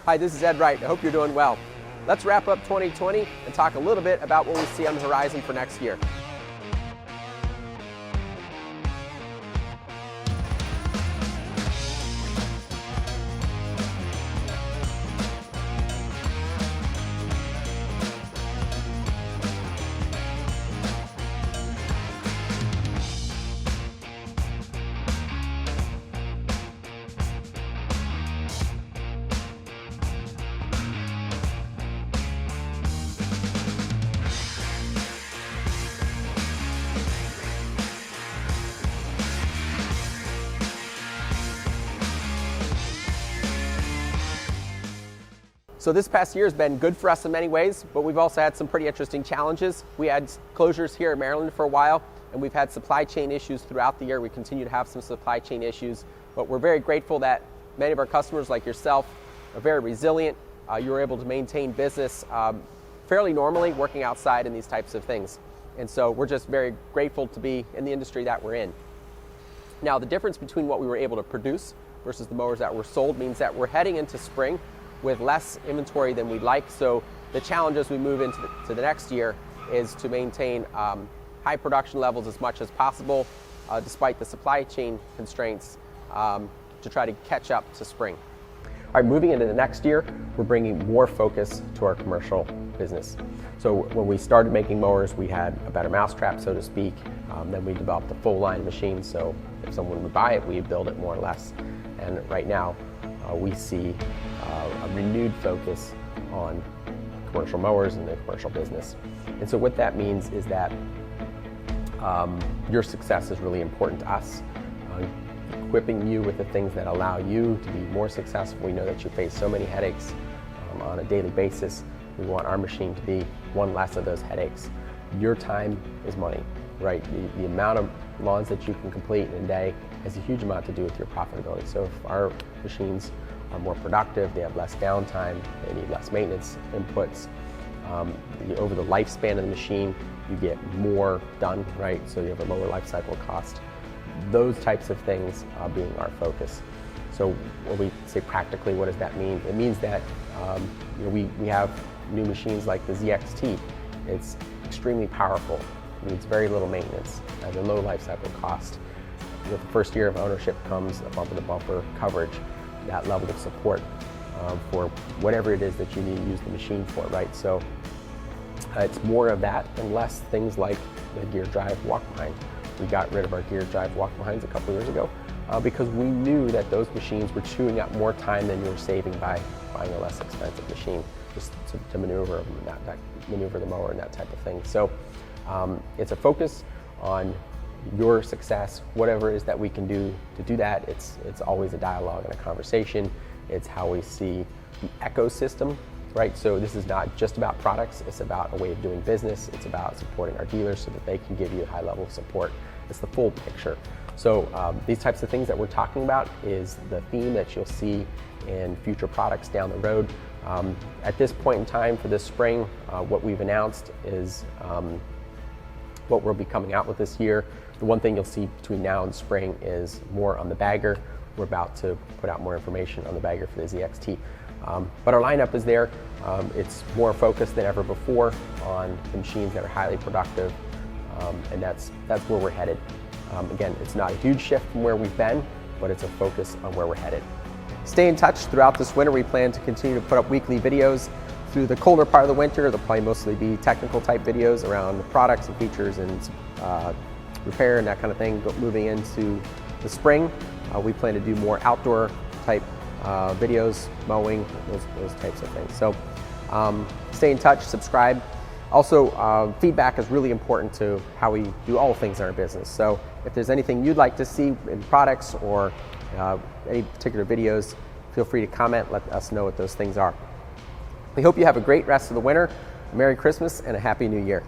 Hi, this is Ed Wright. I hope you're doing well. Let's wrap up 2020 and talk a little bit about what we see on the horizon for next year. So this past year has been good for us in many ways, but we've also had some pretty interesting challenges. We had closures here in Maryland for a while, and we've had supply chain issues throughout the year. We continue to have some supply chain issues, but we're very grateful that many of our customers, like yourself, are very resilient. You were able to maintain business fairly normally, working outside in these types of things. And so we're just very grateful to be in the industry that we're in. Now, the difference between what we were able to produce versus the mowers that were sold means that we're heading into spring with less inventory than we'd like. So the challenge as we move into the next year is to maintain high production levels as much as possible, despite the supply chain constraints, to try to catch up to spring. All right, moving into the next year, we're bringing more focus to our commercial business. So when we started making mowers, we had a better mousetrap, so to speak. Then we developed a full line of machines, so if someone would buy it, we build it more or less. And right now, we see a renewed focus on commercial mowers and the commercial business. And so what that means is that your success is really important to us. Equipping you with the things that allow you to be more successful. We know that you face so many headaches on a daily basis. We want our machine to be one less of those headaches. Your time is money, right? The amount of lawns that you can complete in a day has a huge amount to do with your profitability. So if our machines are more productive, they have less downtime, they need less maintenance inputs. Over the lifespan of the machine, you get more done, right? So you have a lower life cycle cost. Those types of things being our focus. So when we say practically, what does that mean? It means that we have new machines like the ZXT. It's extremely powerful, needs very little maintenance, has a low life cycle cost. With the first year of ownership comes a bumper-to-bumper coverage, that level of support for whatever it is that you need to use the machine for, right? So it's more of that and less things like the gear drive walk behind. We got rid of our gear drive walk behinds a couple years ago because we knew that those machines were chewing up more time than you were saving by buying a less expensive machine just to maneuver them, maneuver the mower and that type of thing. So it's a focus on your success, whatever it is that we can do to do that. It's always a dialogue and a conversation. It's how we see the ecosystem, right? So this is not just about products, it's about a way of doing business. It's about supporting our dealers so that they can give you a high level of support. It's the full picture. So these types of things that we're talking about is the theme that you'll see in future products down the road. At this point in time for this spring, what we've announced is what we'll be coming out with this year. The one thing you'll see between now and spring is more on the bagger. We're about to put out more information on the bagger for the ZXT. But our lineup is there. It's more focused than ever before on the machines that are highly productive, and that's where we're headed. Again, it's not a huge shift from where we've been, but it's a focus on where we're headed. Stay in touch throughout this winter. We plan to continue to put up weekly videos. Through the colder part of the winter, they'll probably mostly be technical type videos around products and features and repair and that kind of thing. But moving into the spring, we plan to do more outdoor type videos, mowing, those types of things. So stay in touch, subscribe. Also, feedback is really important to how we do all things in our business. So if there's anything you'd like to see in products or any particular videos, feel free to comment, let us know what those things are. We hope you have a great rest of the winter, a Merry Christmas, and a Happy New Year.